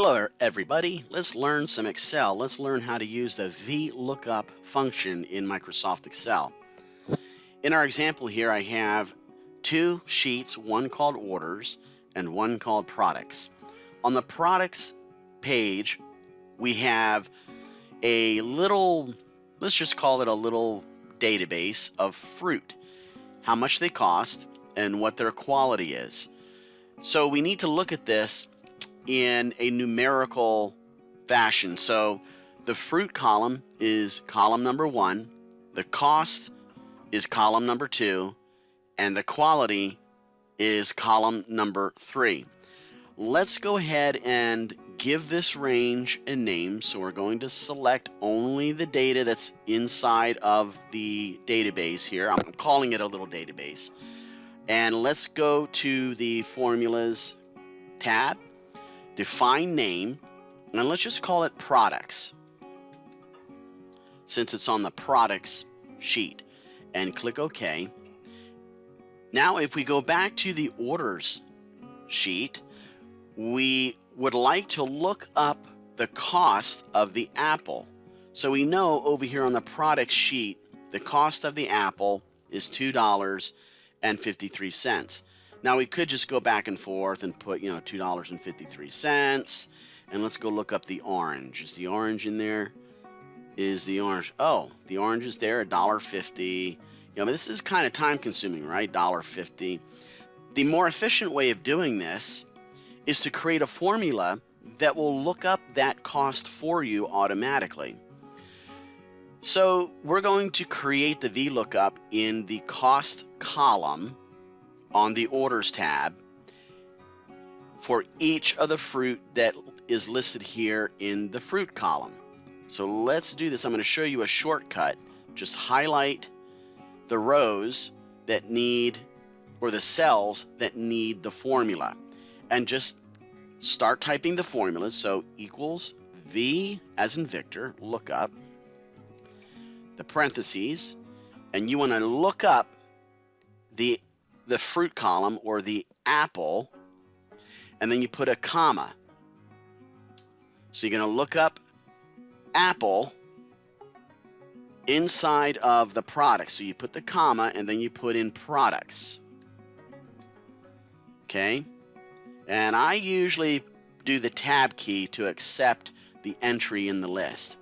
Hello everybody, let's learn some Excel. Let's learn how to use the VLOOKUP function in Microsoft Excel. In our example here I have two sheets, one called orders and one called products. On the products page we have a little, let's just call it a little database of fruit, how much they cost and what their quality is. So we need to look at this in a numerical fashion. So the fruit column is column number 1, the cost is column number 2, and the quality is column number 3. Let's go ahead and give this range a name. So we're going to select only the data that's inside of the database here. I'm calling it a little database. And let's go to the formulas tab, define name, and let's just call it products since it's on the products sheet, and click OK. Now if we go back to the orders sheet, we would like to look up the cost of the apple. So we know over here on the products sheet the cost of the apple is $2.53. Now we could just go back and forth and put, $2.53, and let's go look up the orange. Is the orange in there? Is the orange? Oh, the orange is there, $1.50. This is kind of time consuming, right? $1.50. The more efficient way of doing this is to create a formula that will look up that cost for you automatically. So we're going to create the VLOOKUP in the cost column on the orders tab for each of the fruit that is listed here in the fruit column. So let's do this. I'm going to show you a shortcut. Just highlight the rows that need, or the cells that need the formula, and just start typing the formulas. So equals V as in Victor, lookup, the parentheses, and you want to look up the fruit column, or the apple, and then you put a comma. So you're going to look up apple inside of the products. So you put the comma and then you put in products. Okay? And I usually do the tab key to accept the entry in the list.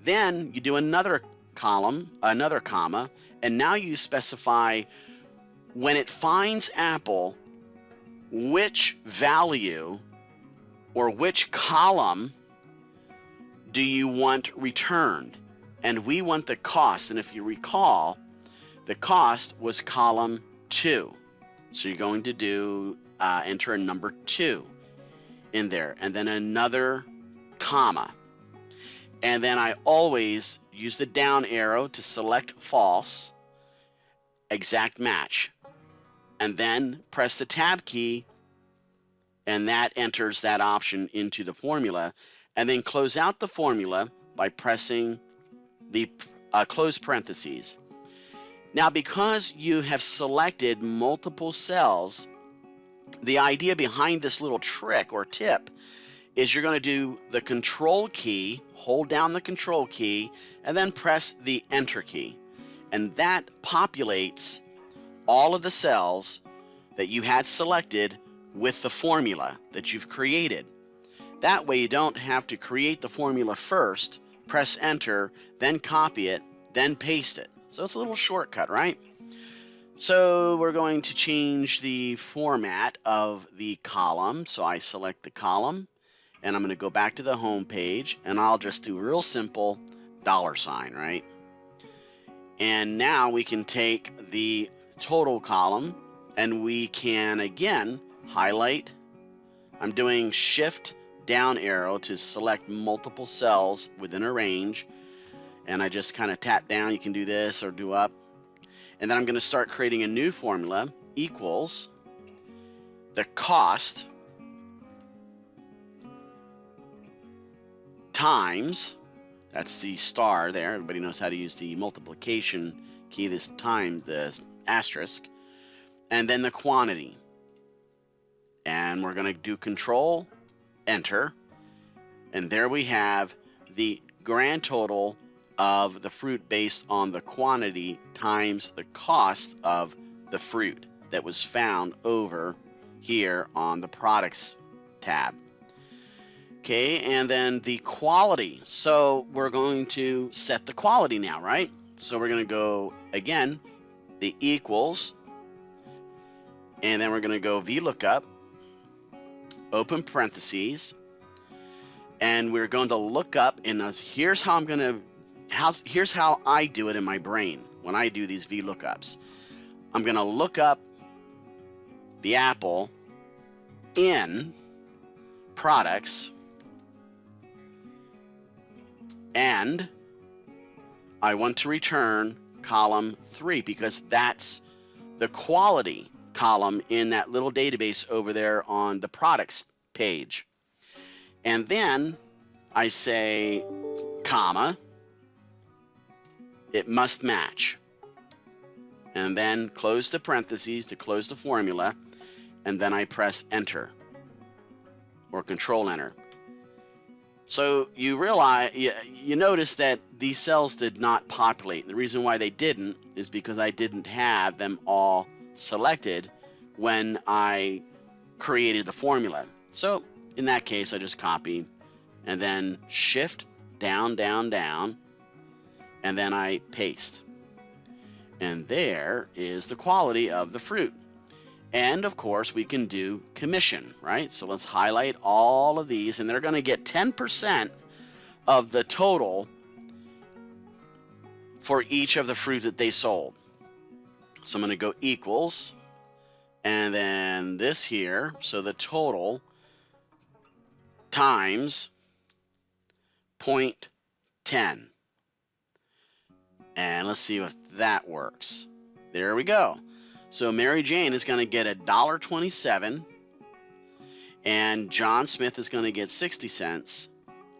Then you do another column, another comma, and now you specify when it finds apple, which value or which column do you want returned? And we want the cost. And if you recall, the cost was column 2. So you're going to do enter a number 2 in there, and then another comma. And then I always use the down arrow to select false, exact match. And then press the tab key, and that enters that option into the formula. And then close out the formula by pressing the close parentheses. Now, because you have selected multiple cells, the idea behind this little trick or tip is you're going to do the control key, hold down the control key, and then press the enter key. And that populates all of the cells that you had selected with the formula that you've created. That way you don't have to create the formula first, press enter, then copy it, then paste it. So it's a little shortcut, right? So we're going to change the format of the column. So I select the column, and I'm going to go back to the home page, and I'll just do real simple $, right? And now we can take the total column, and we can again highlight. I'm doing shift down arrow to select multiple cells within a range, and I just kind of tap down. You can do this or do up, and then I'm going to start creating a new formula, equals the cost times, that's the star there, everybody knows how to use the multiplication key, this times the asterisk, and then the quantity. And we're going to do control enter, And there we have the grand total of the fruit based on the quantity times the cost of the fruit that was found over here on the products tab. Okay, and then the quality. So we're going to set the quality now, right? So we're going to go, again, the equals, and then we're going to go VLOOKUP, open parentheses, and we're going to look up, and here's how I'm going to, here's how I do it in my brain when I do these VLOOKUPs. I'm going to look up the apple in products, and I want to return column 3 because that's the quality column in that little database over there on the products page. And then I say, comma, it must match. And then close the parentheses to close the formula, and then I press enter or control enter. So you realize, you notice that these cells did not populate. The reason why they didn't is because I didn't have them all selected when I created the formula. So in that case, I just copy and then shift down, down, down, and then I paste. And there is the quality of the fruit. And of course, we can do commission, right? So let's highlight all of these, and they're going to get 10% of the total for each of the fruit that they sold. So I'm going to go equals, and then this here, so the total times 0.10. And let's see if that works. There we go. So Mary Jane is going to get $1.27, and John Smith is going to get 60 cents,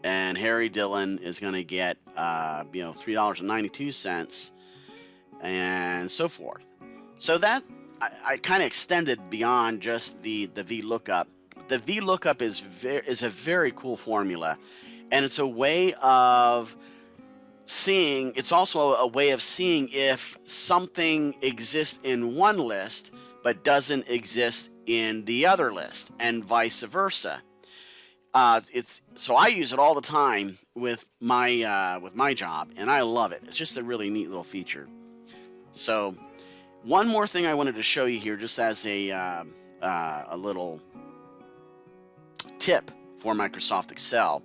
and Harry Dillon is going to get $3.92, and so forth. So that I kind of extended beyond just the VLOOKUP. The VLOOKUP is a very cool formula, and it's a way of seeing, it's also a way of seeing if something exists in one list but doesn't exist in the other list, and vice versa. So I use it all the time with my job, and I love it. It's just a really neat little feature. So one more thing I wanted to show you here, just as a little tip for Microsoft Excel.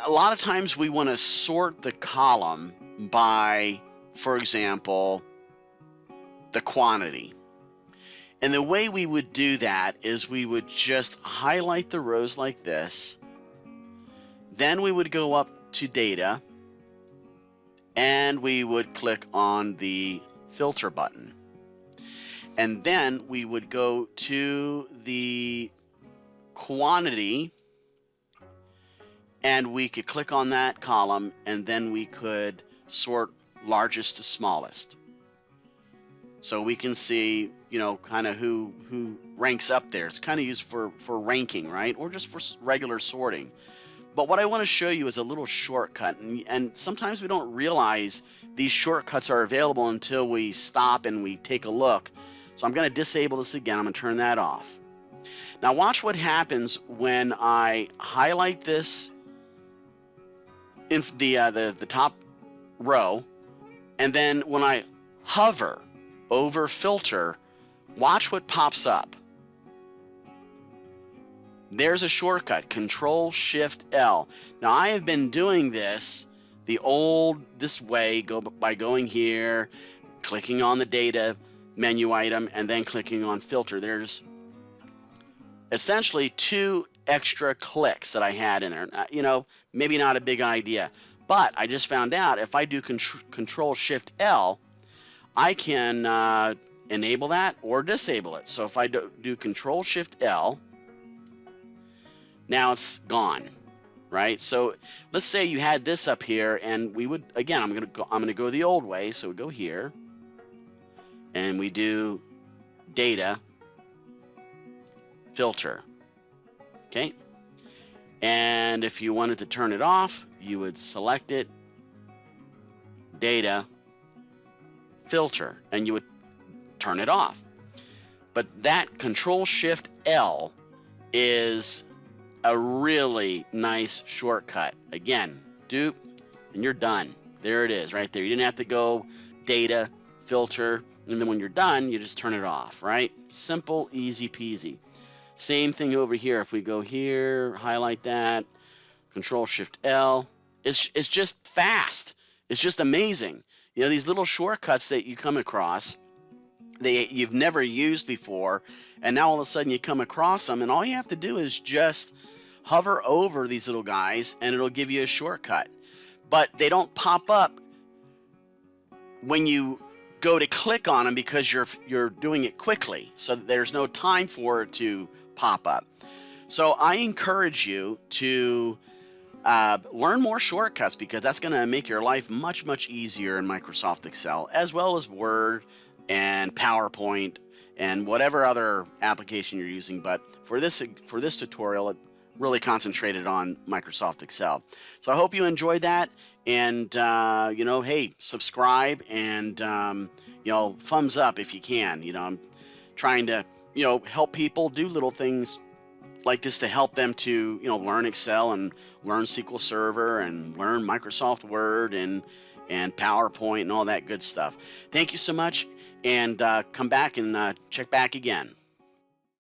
A lot of times we want to sort the column by, for example, the quantity. And the way we would do that is we would just highlight the rows like this. Then we would go up to data, and we would click on the filter button. And then we would go to the quantity, and we could click on that column, and then we could sort largest to smallest. So we can see, kind of who ranks up there. It's kind of used for ranking, right? Or just for regular sorting. But what I want to show you is a little shortcut. And sometimes we don't realize these shortcuts are available until we stop and we take a look. So I'm going to disable this again. I'm going to turn that off. Now watch what happens when I highlight this in the top row, and then when I hover over filter, watch what pops up. There's a shortcut, Control-Shift-L. Now I have been doing this this way, by going here, clicking on the data menu item, and then clicking on filter. There's essentially 2 extra clicks that I had in there. Maybe not a big idea, but I just found out if I do Control-Shift-L, I can enable that or disable it. So if I do Control-Shift-L, now it's gone, right? So let's say you had this up here, and we would, again, I'm gonna go the old way. So we go here, and we do data filter. Okay. And if you wanted to turn it off, you would select it, data, filter, and you would turn it off. But that Control-Shift-L is a really nice shortcut. Again, dupe, and you're done. There it is, right there. You didn't have to go data, filter, and then when you're done, you just turn it off, right? Simple, easy peasy. Same thing over here. If we go here, highlight that, Control-Shift-L, it's just fast. It's just amazing. You know, these little shortcuts that you come across, you've never used before, and now all of a sudden you come across them, and all you have to do is just hover over these little guys, and it'll give you a shortcut. But they don't pop up when you go to click on them because you're doing it quickly, so that there's no time for it to pop up. So I encourage you to learn more shortcuts, because that's going to make your life much, much easier in Microsoft Excel, as well as Word and PowerPoint and whatever other application you're using. But for this tutorial, it really concentrated on Microsoft Excel. So I hope you enjoyed that, and you know, hey, subscribe, and you know, thumbs up if you can. You know, I'm trying to, you know, help people do little things like this to help them to, you know, learn Excel and learn SQL Server and learn Microsoft Word and PowerPoint and all that good stuff. Thank you so much, and come back and check back again.